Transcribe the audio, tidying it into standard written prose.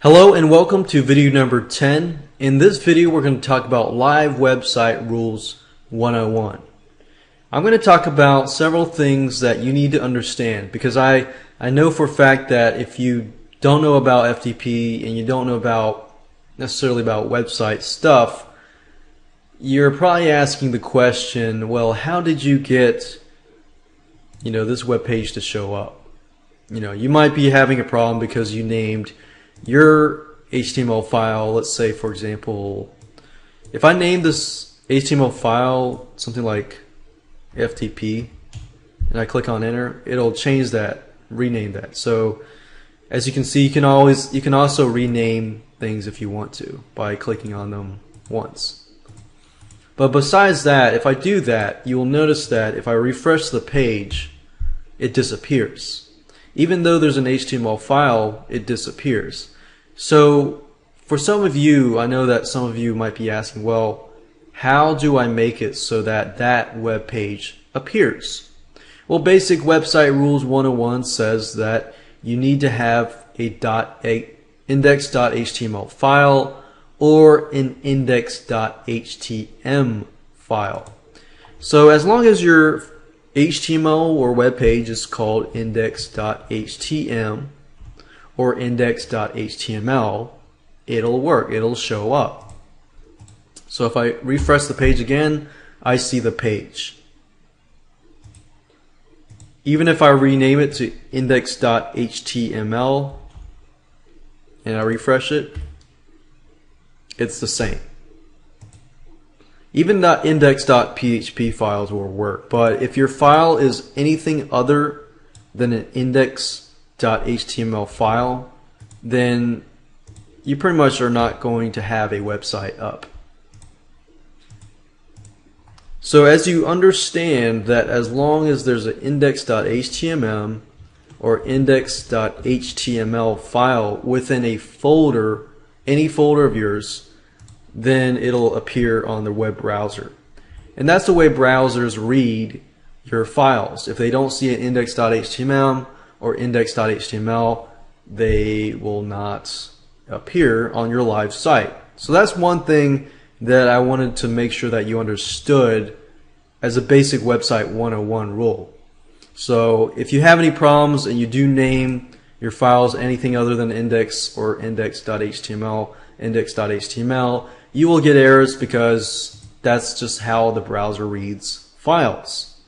Hello and welcome to video number 10. In this video we're going to talk about Live Website Rules 101. I'm going to talk about several things that you need to understand because I know for a fact that if you don't know about FTP and you don't know necessarily about website stuff, you're probably asking the question, well, how did you get this web page to show up? You might be having a problem because you named your HTML file, let's say for example, if I name this HTML file something like FTP and I click on enter, it'll change that, rename that. So as you can see, you can also rename things if you want to by clicking on them once. But besides that, if I do that, you will notice that if I refresh the page, it disappears. Even though there's an HTML file, it disappears. So for some of you, I know that some of you might be asking, well, how do I make it so that that web page appears? Well, Basic Website Rules 101 says that you need to have a index.html file or an index.htm file. So as long as your HTML or web page is called index.htm or index.html, it'll work, it'll show up. So if I refresh the page again, I see the page. Even if I rename it to index.html and I refresh it, it's the same. Even the index.php files will work, but if your file is anything other than an index.html file, then you pretty much are not going to have a website up. So as you understand that as long as there's an index.html or index.html file within a folder, any folder of yours, then it'll appear on the web browser. And that's the way browsers read your files. If they don't see an index.html or index.html, they will not appear on your live site. So that's one thing that I wanted to make sure that you understood as a basic website 101 rule. So if you have any problems and you do name your files anything other than index or index.html, index.html, you will get errors because that's just how the browser reads files.